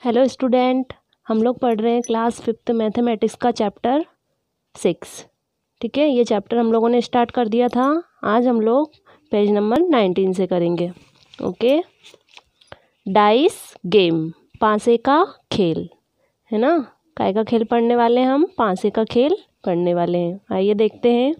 Hello student, हम लोग पढ़ रहे हैं क्लास 5th मैथमेटिक्स का चैप्टर 6। ठीक है, ये चैप्टर हम लोगों ने स्टार्ट कर दिया था। आज हम लोग पेज नंबर 19 से करेंगे। ओके, डाइस गेम, पासे का खेल, है ना। काय का खेल पढ़ने वाले हैं हम? पासे का खेल पढ़ने वाले हैं। आइए देखते हैं।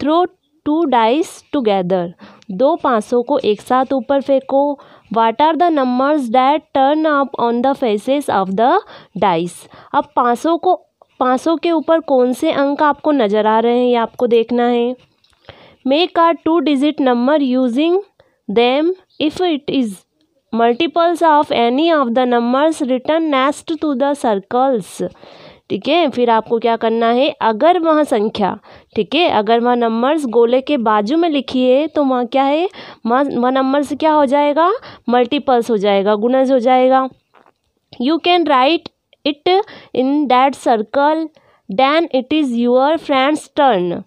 थ्रो 2 डाइस टुगेदर, 2 पासों को एक साथ ऊपर फेंको। What are the numbers that turn up on the faces of the dice. अब पासों के ऊपर कौन से अंक आपको नज़र आ रहे हैं, ये आपको देखना है। Make a 2 digit number using them if it is multiples of any of the numbers written next to the circles. ठीक है, फिर आपको क्या करना है, अगर वह संख्या, ठीक है, अगर वह नंबर्स गोले के बाजू में लिखी है तो वहाँ क्या है, वह नंबर से क्या हो जाएगा, मल्टीपल्स हो जाएगा, गुणज हो जाएगा। You can write it in that circle then it is your friend's turn.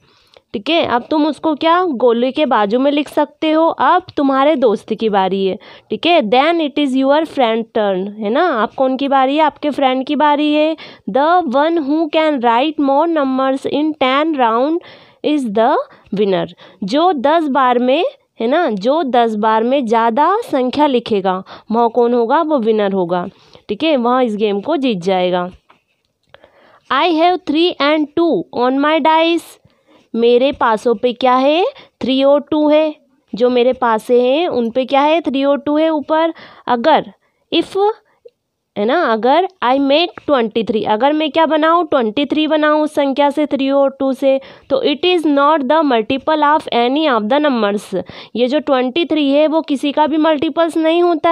ठीक है, अब तुम उसको क्या गोले के बाजू में लिख सकते हो। अब तुम्हारे दोस्त की बारी है। ठीक है, then it is your friend turn, है ना। आप कौन की बारी है? आपके फ्रेंड की बारी है। The one who can write more numbers in 10 round is the winner. जो 10 बार में, है ना, जो 10 बार में ज़्यादा संख्या लिखेगा वह कौन होगा, वो विनर होगा। ठीक है, वह इस गेम को जीत जाएगा। I have 3 and 2 on my dice. मेरे पासों पे क्या है, 3 और 2 है। जो मेरे पासे हैं उन पे क्या है, 3 और 2 है ऊपर। अगर इफ़, है ना, अगर आई मेक 23, अगर मैं क्या बनाऊँ, 23 बनाऊँ उस संख्या से, 3 और 2 से, तो it is not the multiple of any of the numbers. ये जो 23 है वो किसी का भी मल्टीपल्स नहीं होता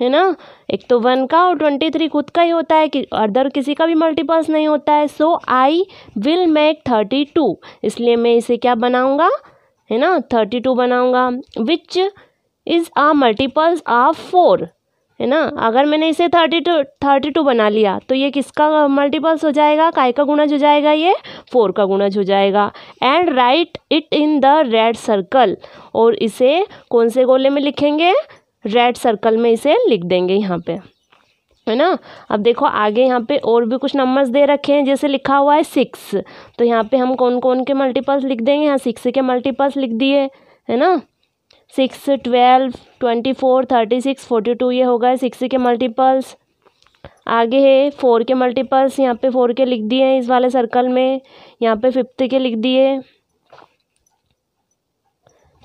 है ना। एक तो 1 का और 23 खुद का ही होता है, कि अदर किसी का भी मल्टीपल्स नहीं होता है। सो आई विल मेक 32, इसलिए मैं इसे क्या बनाऊंगा, है ना, 32 बनाऊंगा। Which is a multiples of 4, है ना। अगर मैंने इसे 32 बना लिया तो ये किसका मल्टीपल्स हो जाएगा, काय का गुणज हो जाएगा, ये 4 का गुणज हो जाएगा। And right it in the red circle, और इसे कौन से गोले में लिखेंगे, रेड सर्कल में इसे लिख देंगे यहाँ पे, है ना। अब देखो आगे यहाँ पे और भी कुछ नंबर्स दे रखे हैं, जैसे लिखा हुआ है 6, तो यहाँ पे हम कौन कौन के मल्टीपल्स लिख देंगे, यहाँ 6 के मल्टीपल्स लिख दिए, है ना। 6, 12, 24, 36, 42, ये हो गए 6 के मल्टीपल्स। आगे है 4 के मल्टीपल्स, यहाँ पे 4 के लिख दिए हैं इस वाले सर्कल में। यहाँ पे 5 के लिख दिए।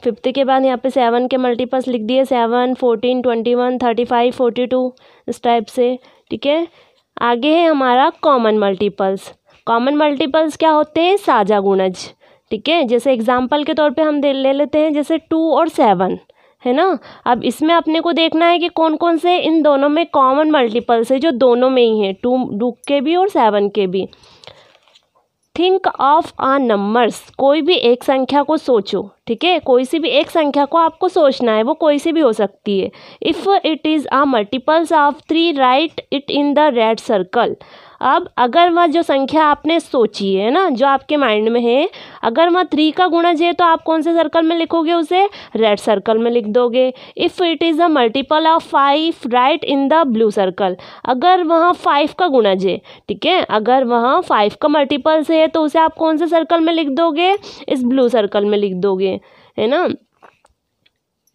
5 के बाद यहाँ पे 7 के मल्टीपल्स लिख दिए, 7, 14, 21, 35, 42, इस टाइप से। ठीक है, आगे है हमारा कॉमन मल्टीपल्स। कॉमन मल्टीपल्स क्या होते हैं, साझा गुणज। ठीक है, जैसे एग्जांपल के तौर पे हम ले लेते हैं, जैसे 2 और 7, है ना। अब इसमें अपने को देखना है कि कौन कौन से इन दोनों में कॉमन मल्टीपल्स है, जो दोनों में ही है, 2 के भी और 7 के भी। थिंक ऑफ आ नंबर्स, कोई भी एक संख्या को सोचो। ठीक है, कोई सी भी एक संख्या को आपको सोचना है, वो कोई सी भी हो सकती है। If it is a multiples of 3 write it in the red circle. अब अगर वह जो संख्या आपने सोची है ना, जो आपके माइंड में है, अगर वह 3 का गुणज है तो आप कौन से सर्कल में लिखोगे, उसे रेड सर्कल में लिख दोगे। If it is a multiple of 5 right in the blue circle. अगर वह 5 का गुणज है, ठीक है, अगर वह 5 का मल्टीपल से है तो उसे आप कौन से सर्कल में लिख दोगे, इस ब्लू सर्कल में लिख दोगे, है ना।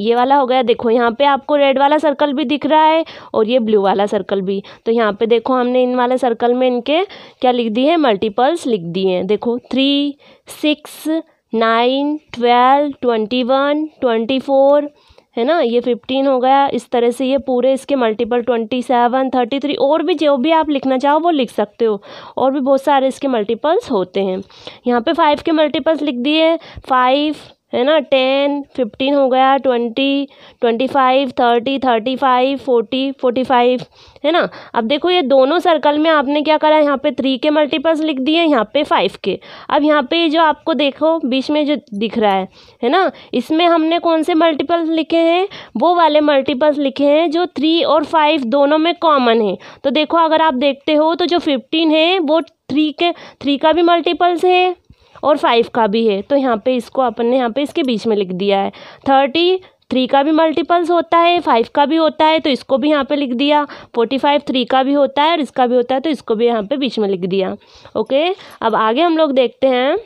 ये वाला हो गया। देखो यहाँ पे आपको रेड वाला सर्कल भी दिख रहा है और ये ब्लू वाला सर्कल भी। तो यहाँ पे देखो हमने इन वाले सर्कल में इनके क्या लिख दिए हैं, मल्टीपल्स लिख दिए हैं। देखो 3, 6, 9, 12, 21, 24, है ना, ये 15 हो गया। इस तरह से ये पूरे इसके मल्टीपल 27, 33, और भी जो भी आप लिखना चाहो वो लिख सकते हो। और भी बहुत सारे इसके मल्टीपल्स होते हैं। यहाँ पे 5 के मल्टीपल्स लिख दिए, 5, है ना, 10, 15 हो गया, 20, 25, 30, 35, 40, 45, है ना। अब देखो ये दोनों सर्कल में आपने क्या करा, यहाँ पे 3 के मल्टीपल्स लिख दिए, यहाँ पे 5 के। अब यहाँ पे जो आपको देखो बीच में जो दिख रहा है ना, इसमें हमने कौन से मल्टीपल्स लिखे हैं, वो वाले मल्टीपल्स लिखे हैं जो 3 और 5 दोनों में कॉमन है। तो देखो अगर आप देखते हो तो जो 15 है वो 3 का भी मल्टीपल्स है और 5 का भी है। तो यहाँ पे इसको अपन ने यहाँ पे इसके बीच में लिख दिया है। 30 3 का भी मल्टीपल्स होता है, 5 का भी होता है, तो इसको भी यहाँ पे लिख दिया। 45 3 का भी होता है और इसका भी होता है, तो इसको भी यहाँ पे बीच में लिख दिया। ओके, अब आगे हम लोग देखते हैं,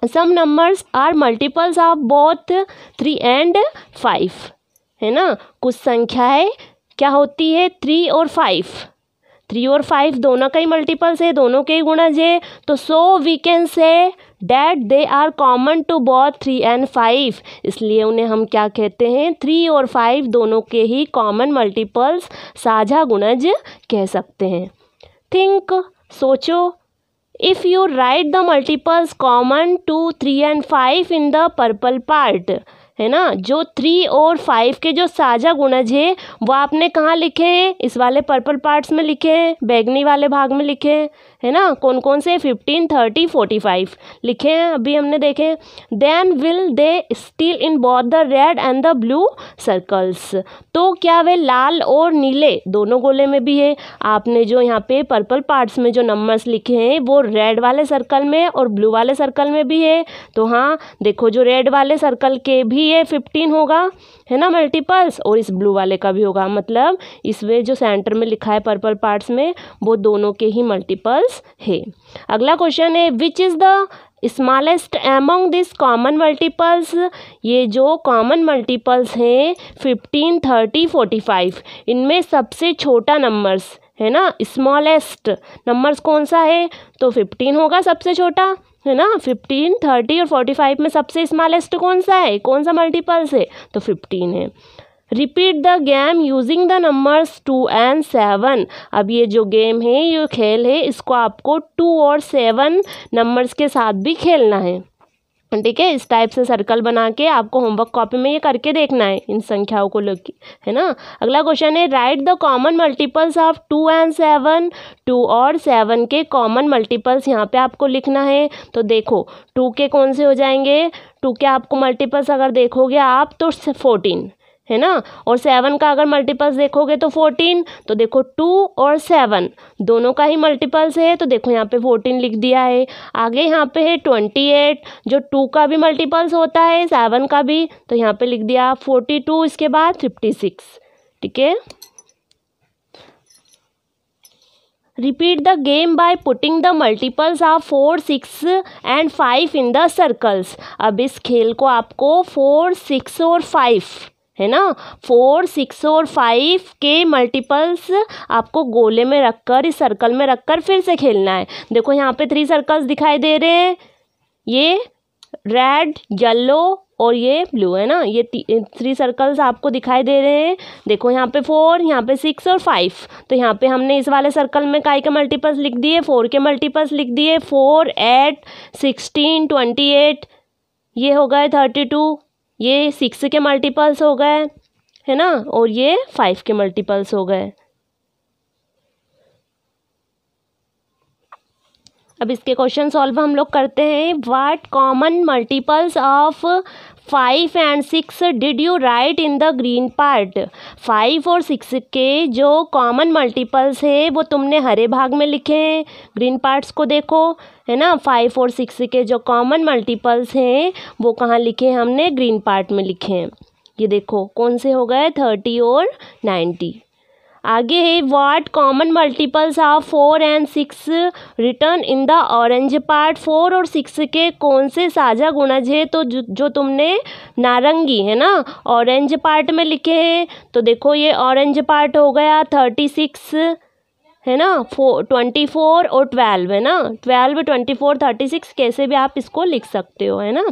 some numbers are multiples of both 3 and 5, है ना। कुछ संख्याएं क्या होती है, 3 और 5, 3 और 5 दोनों का ही मल्टीपल्स है, दोनों के ही गुणज है। तो so we can say that they are common to both 3 and 5, इसलिए उन्हें हम क्या कहते हैं, 3 और 5 दोनों के ही कॉमन मल्टीपल्स, साझा गुणज कह सकते हैं। थिंक, सोचो, if you write the multiples common to 3 and 5 in the purple part, है ना, जो 3 और 5 के जो साझा गुणज है वो आपने कहाँ लिखे हैं, इस वाले पर्पल पार्ट्स में लिखे हैं, बैगनी वाले भाग में लिखे हैं, है ना। कौन कौन से, 15 30 45 लिखे हैं, अभी हमने देखे। Then will they still in both the red and the blue circles, तो क्या वे लाल और नीले दोनों गोले में भी है। आपने जो यहाँ पे पर्पल पार्ट्स में जो नंबर्स लिखे हैं वो रेड वाले सर्कल में और ब्लू वाले सर्कल में भी है। तो हाँ देखो, जो रेड वाले सर्कल के भी ये 15 होगा, है ना, मल्टीपल्स, और इस ब्लू वाले का भी होगा, मतलब इसमें जो सेंटर में लिखा है पर्पल पार्ट्स में वो दोनों के ही मल्टीपल्स है। अगला क्वेश्चन है, which is the smallest among this common multiples, ये जो कॉमन मल्टीपल्स हैं 15 30 45, इनमें सबसे छोटा नंबर्स, है ना, स्मॉलेस्ट नंबर्स कौन सा है, तो 15 होगा सबसे छोटा, है ना। 15 30 और 45 में सबसे स्मॉलेस्ट कौन सा है, कौन सा मल्टीपल्स है, तो 15 है। Repeat the game using the numbers 2 and 7, अब ये जो गेम है, ये खेल है, इसको आपको 2 और 7 नंबर्स के साथ भी खेलना है, ठीक है। इस टाइप से सर्कल बना के आपको होमवर्क कॉपी में ये करके देखना है इन संख्याओं को लेके, है ना। अगला क्वेश्चन है, right the common multiples of 2 and 7, 2 और 7 के कॉमन मल्टीपल्स यहाँ पे आपको लिखना है। तो देखो 2 के कौन से हो जाएंगे, 2 के आपको मल्टीपल्स अगर देखोगे आप तो 14, है ना, और 7 का अगर मल्टीपल्स देखोगे तो 14, तो देखो 2 और 7 दोनों का ही मल्टीपल्स है, तो देखो यहाँ पे 14 लिख दिया है। आगे यहाँ पे है 28, जो 2 का भी मल्टीपल्स होता है 7 का भी, तो यहाँ पे लिख दिया 42, इसके बाद 56, ठीक है। Repeat the game by putting the multiples of 4 6 and 5 in the circles, अब इस खेल को आपको 4 6 और 5, है ना, 4 6 और 5 के मल्टीपल्स आपको गोले में रखकर, इस सर्कल में रखकर फिर से खेलना है। देखो यहाँ पे 3 सर्कल्स दिखाई दे रहे हैं, ये रेड, येलो और ये ब्लू, है ना, ये 3 सर्कल्स आपको दिखाई दे रहे हैं। देखो यहाँ पे 4, यहाँ पे 6 और 5, तो यहाँ पे हमने इस वाले सर्कल में काय के मल्टीपल्स लिख दिए, 4 के मल्टीपल्स लिख दिए, 4 8 16 28, ये हो गए 32, ये 6 के मल्टीपल्स हो गए, है ना, और ये 5 के मल्टीपल्स हो गए। अब इसके क्वेश्चन सॉल्व हम लोग करते हैं। What common multiples of 5 and 6 did you right in the green part, 5 और 6 के जो कॉमन मल्टीपल्स है वो तुमने हरे भाग में लिखे हैं, ग्रीन पार्ट्स को देखो, है ना। 5 और 6 के जो कॉमन मल्टीपल्स हैं वो कहाँ लिखे हैं, हमने ग्रीन पार्ट में लिखे हैं। ये देखो कौन से हो गए, 30 और 90। आगे है, what common multiples of 4 and 6 return in the orange part, 4 और 6 के कौन से साझा गुणज है, तो जो तुमने नारंगी, है ना, ऑरेंज पार्ट में लिखे हैं। तो देखो ये ऑरेंज पार्ट हो गया 36, है ना, 24 और 12, है ना, 12 24 36 कैसे भी आप इसको लिख सकते हो, है ना।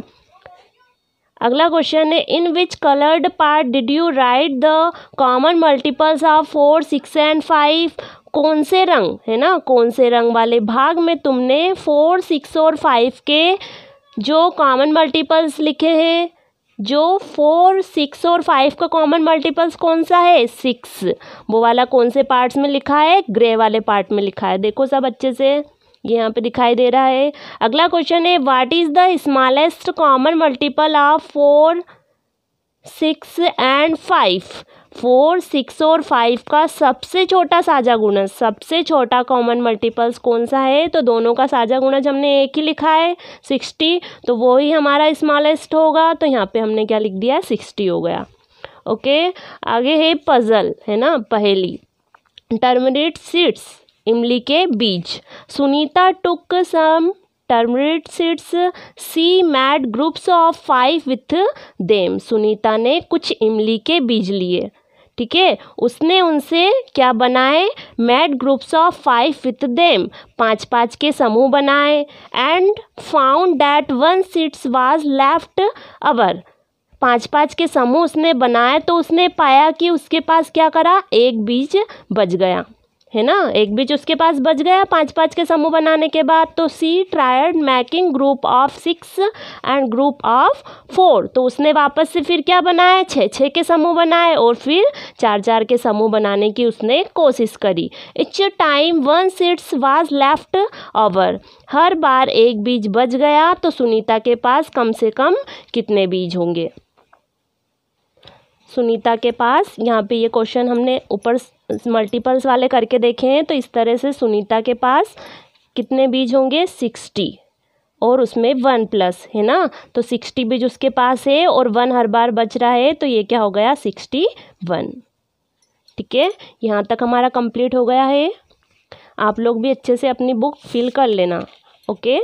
अगला क्वेश्चन है, in which coloured part did you write the common multiples of 4 6 and 5, कौन से रंग, है ना, कौन से रंग वाले भाग में तुमने 4 6 और 5 के जो कॉमन मल्टीपल्स लिखे हैं। जो 4 6 और 5 का कॉमन मल्टीपल्स कौन सा है, 6, वो वाला कौन से पार्ट्स में लिखा है, ग्रे वाले पार्ट में लिखा है। देखो सब अच्छे से, ये यहाँ पे दिखाई दे रहा है। अगला क्वेश्चन है, what is the smallest common multiple of 4 6 and 5, 4 6 और 5 का सबसे छोटा साझा गुणज, सबसे छोटा कॉमन मल्टीपल्स कौन सा है, तो दोनों का साझा गुणज हमने एक ही लिखा है 60, तो वो ही हमारा स्मॉलेस्ट होगा, तो यहाँ पे हमने क्या लिख दिया, 60 हो गया। ओके, आगे है पजल, है ना, पहेली। टर्मरिक सीड्स, इमली के बीज। Sunita took some turmeric seeds, she made groups of 5 with them. Sunita ने कुछ इमली के बीज लिए, ठीक है, उसने उनसे क्या बनाए, made groups of 5 with them, 5-5 के समूह बनाए। And found that 1 seeds was left over, 5-5 के समूह उसने बनाए तो उसने पाया कि उसके पास क्या करा, एक बीज बच गया, है ना, एक बीज उसके पास बच गया 5-5 के समूह बनाने के बाद। तो she tried making group of 6 and group of 4, तो उसने वापस से फिर क्या बनाया, 6-6 के समूह बनाए और फिर 4-4 के समूह बनाने की उसने कोशिश करी। Each time 1 seeds was left over, हर बार एक बीज बच गया तो सुनीता के पास कम से कम कितने बीज होंगे। सुनीता के पास, यहाँ पे ये क्वेश्चन हमने ऊपर मल्टीपल्स वाले करके देखे हैं, तो इस तरह से सुनीता के पास कितने बीज होंगे, 60, और उसमें 1 प्लस, है ना, तो 60 बीज उसके पास है और 1 हर बार बच रहा है, तो ये क्या हो गया, 61। ठीक है, यहाँ तक हमारा कंप्लीट हो गया है। आप लोग भी अच्छे से अपनी बुक फिल कर लेना। ओके।